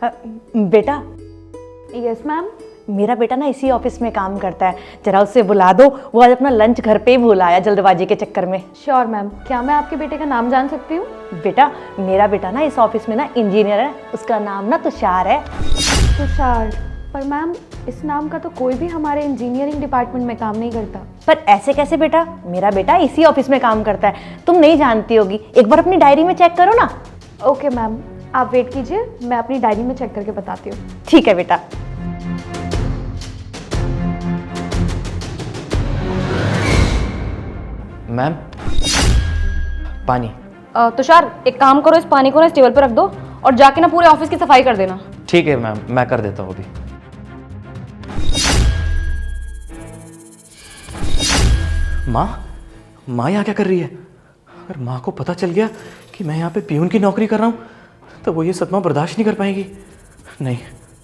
बेटा। Yes ma'am. मेरा बेटा ना इसी ऑफिस में काम करता है, जरा उससे बुला दो। वो आज अपना लंच घर पे ही भूल आया जल्दबाजी के चक्कर में। Sure ma'am. क्या मैं आपके बेटे का नाम जान सकती हूँ? बेटा, मेरा बेटा ना इस ऑफिस में ना इंजीनियर है, उसका नाम ना तुषार है। तुषार? पर मैम इस नाम का तो कोई भी हमारे इंजीनियरिंग डिपार्टमेंट में काम नहीं करता। पर ऐसे कैसे बेटा, मेरा बेटा इसी ऑफिस में काम करता है, तुम नहीं जानती होगी। एक बार अपनी डायरी में चेक करो ना। ओके मैम, आप वेट कीजिए, मैं अपनी डायरी में चेक करके बताती हूँ। ठीक है बेटा। मैम, पानी। तुषार, एक काम करो, इस पानी को ना इस टेबल पर रख दो और जाके ना पूरे ऑफिस की सफाई कर देना। ठीक है मैम, मैं कर देता हूँ अभी। माँ यहाँ क्या कर रही है? अगर माँ को पता चल गया कि मैं यहाँ पे पियून की नौकरी कर रहा हूँ तो वो ये सदमा बर्दाश्त नहीं कर पाएगी। नहीं,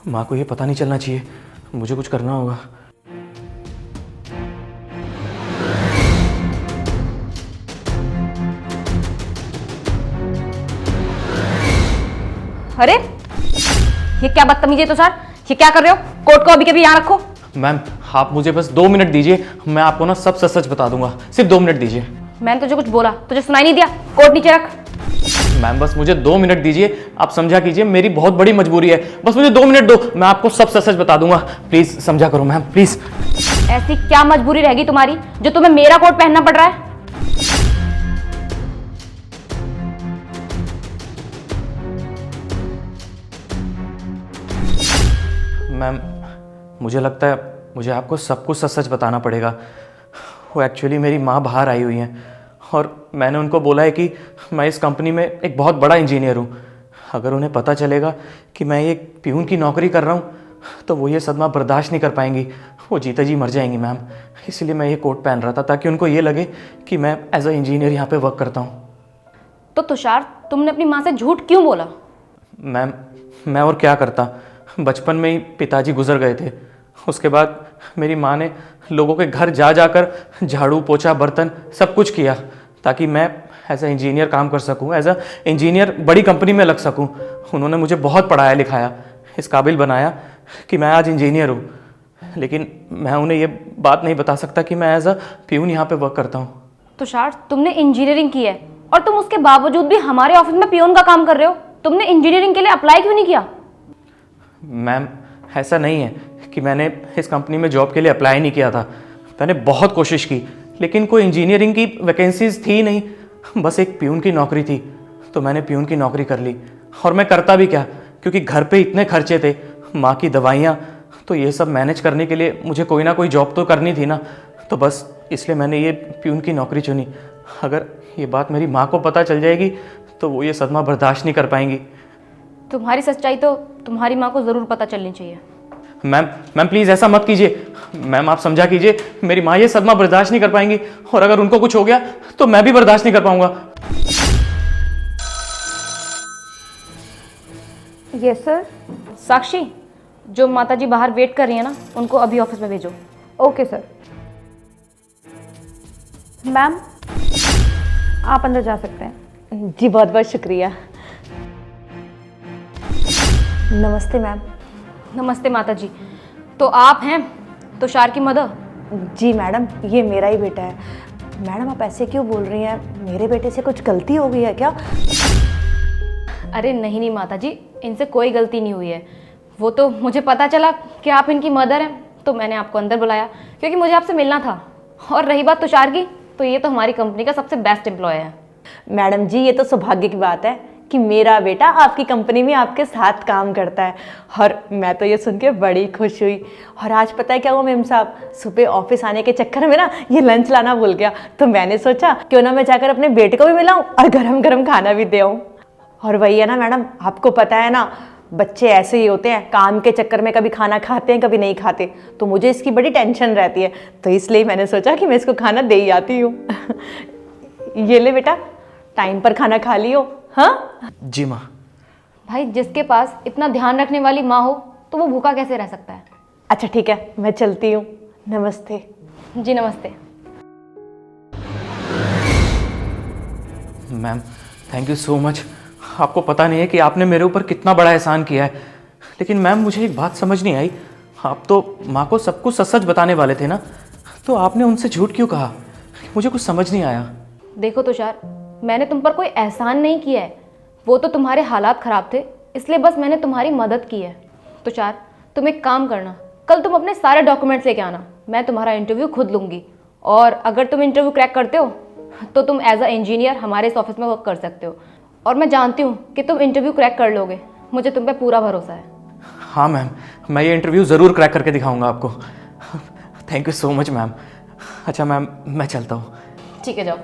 माँ को ये पता नहीं चलना चाहिए, मुझे कुछ करना होगा। अरे ये क्या बदतमीजी है तुषार, ये क्या कर रहे हो? कोट को अभी के भी यहाँ रखो। मैम, आप मुझे बस 2 मिनट दीजिए, मैं आपको ना सब सच सच बता दूंगा। सिर्फ 2 मिनट दीजिए। मैंने तुझे कुछ बोला, तुझे सुनाई नहीं दिया? कोट नीचे रख। मैम बस मुझे 2 मिनट दीजिए, आप समझा कीजिए, मेरी बहुत बड़ी मजबूरी है। बस मुझे 2 मिनट दो, मैं आपको सब सच सच बता दूंगा। प्लीज समझा करो मैम, प्लीज। ऐसी क्या मजबूरी रहेगी तुम्हारी जो तुम्हें मेरा कोट पहनना पड़ रहा है? मैम, मुझे लगता है मुझे आपको सब कुछ सच सच बताना पड़ेगा। वो एक्चुअली मेरी माँ बाहर आई हुई हैं और मैंने उनको बोला है कि मैं इस कंपनी में एक बहुत बड़ा इंजीनियर हूँ। अगर उन्हें पता चलेगा कि मैं एक पियून की नौकरी कर रहा हूँ तो वो ये सदमा बर्दाश्त नहीं कर पाएंगी, वो जीते जी मर जाएंगी मैम। इसलिए मैं ये कोट पहन रहा था ताकि उनको ये लगे कि मैं एज अ इंजीनियर यहाँ पे वर्क करता हूँ। तो तुषार, तुमने अपनी माँ से झूठ क्यों बोला? मैम, मैं और क्या करता, बचपन में ही पिताजी गुजर गए थे। उसके बाद मेरी माँ ने लोगों के घर जा जाकर झाड़ू पोछा बर्तन सब कुछ किया ताकि मैं एज अ इंजीनियर काम कर सकूं, एज अ इंजीनियर बड़ी कंपनी में लग सकूं। उन्होंने मुझे बहुत पढ़ाया लिखाया, इस काबिल बनाया कि मैं आज इंजीनियर हूँ। लेकिन मैं उन्हें ये बात नहीं बता सकता कि मैं एज अ प्यून यहाँ पे वर्क करता हूँ। तुषार, तुमने इंजीनियरिंग की है और तुम उसके बावजूद भी हमारे ऑफिस में पियोन का काम कर रहे हो। तुमने इंजीनियरिंग के लिए अप्लाई क्यों नहीं किया? मैम, ऐसा नहीं है कि मैंने इस कंपनी में जॉब के लिए अप्लाई नहीं किया था। मैंने बहुत कोशिश की लेकिन कोई इंजीनियरिंग की वैकेंसीज थी नहीं, बस एक प्यून की नौकरी थी तो मैंने प्यून की नौकरी कर ली। और मैं करता भी क्या, क्योंकि घर पे इतने खर्चे थे, माँ की दवाइयाँ, तो ये सब मैनेज करने के लिए मुझे कोई ना कोई जॉब तो करनी थी ना, तो बस इसलिए मैंने ये प्यून की नौकरी चुनी। अगर ये बात मेरी माँ को पता चल जाएगी तो वो ये सदमा बर्दाश्त नहीं कर पाएंगी। तुम्हारी सच्चाई तो तुम्हारी माँ को ज़रूर पता चलनी चाहिए। मैम प्लीज़ ऐसा मत कीजिए। मैम आप समझा कीजिए, मेरी माँ ये सदमा बर्दाश्त नहीं कर पाएंगी और अगर उनको कुछ हो गया तो मैं भी बर्दाश्त नहीं कर पाऊंगा। Yes sir. साक्षी, जो माताजी बाहर वेट कर रही है ना, उनको अभी ऑफिस में भेजो। Okay sir. मैम आप अंदर जा सकते हैं। जी बहुत बहुत शुक्रिया। नमस्ते मैम। नमस्ते माताजी। तो आप हैं तुषार की मदर? जी मैडम, ये मेरा ही बेटा है। मैडम आप ऐसे क्यों बोल रही हैं, मेरे बेटे से कुछ गलती हो गई है क्या? अरे नहीं नहीं माताजी, इनसे कोई गलती नहीं हुई है। वो तो मुझे पता चला कि आप इनकी मदर हैं तो मैंने आपको अंदर बुलाया क्योंकि मुझे आपसे मिलना था। और रही बात तुषार की, तो ये तो हमारी कंपनी का सबसे बेस्ट एम्प्लॉय है। मैडम जी, ये तो सौभाग्य की बात है कि मेरा बेटा आपकी कंपनी में आपके साथ काम करता है। और मैं तो ये सुन के बड़ी खुश हुई। और आज पता है क्या हुआ मेम साहब, सुबह ऑफिस आने के चक्कर में ना ये लंच लाना भूल गया, तो मैंने सोचा क्यों ना मैं जाकर अपने बेटे को भी मिलाऊं और गरम गरम खाना भी दे आऊं। और वही है ना मैडम, आपको पता है ना, बच्चे ऐसे ही होते हैं, काम के चक्कर में कभी खाना खाते हैं कभी नहीं खाते, तो मुझे इसकी बड़ी टेंशन रहती है, तो इसलिए मैंने सोचा कि मैं इसको खाना दे ही आती हूँ। ये ले बेटा, टाइम पर खाना खा लियो। हाँ जी माँ। भाई, जिसके पास इतना ध्यान रखने वाली माँ हो तो वो भूखा कैसे रह सकता है? अच्छा ठीक है, मैं चलती हूँ। नमस्ते। जी नमस्ते। Ma'am thank you so much. आपको पता नहीं है कि आपने मेरे ऊपर कितना बड़ा एहसान किया है। लेकिन मैम मुझे एक बात समझ नहीं आई, आप तो माँ को सब कुछ सच सच बताने वाले थे ना, तो आपने उनसे झूठ क्यों कहा? मुझे कुछ समझ नहीं आया। देखो तुषार, मैंने तुम पर कोई एहसान नहीं किया है, वो तो तुम्हारे हालात ख़राब थे इसलिए बस मैंने तुम्हारी मदद की है। तुषार, तुम एक काम करना, कल तुम अपने सारे डॉक्यूमेंट्स लेके आना, मैं तुम्हारा इंटरव्यू खुद लूँगी, और अगर तुम इंटरव्यू क्रैक करते हो तो तुम एज अ इंजीनियर हमारे इस ऑफिस में वर्क कर सकते हो, और मैं जानती हूँ कि तुम इंटरव्यू क्रैक कर लोगे, मुझे तुम पे पूरा भरोसा है। हाँ मैम, मैं ये इंटरव्यू ज़रूर क्रैक करके दिखाऊंगा आपको। Thank you so much ma'am. अच्छा मैम, मैं चलता हूँ। ठीक है, जाओ।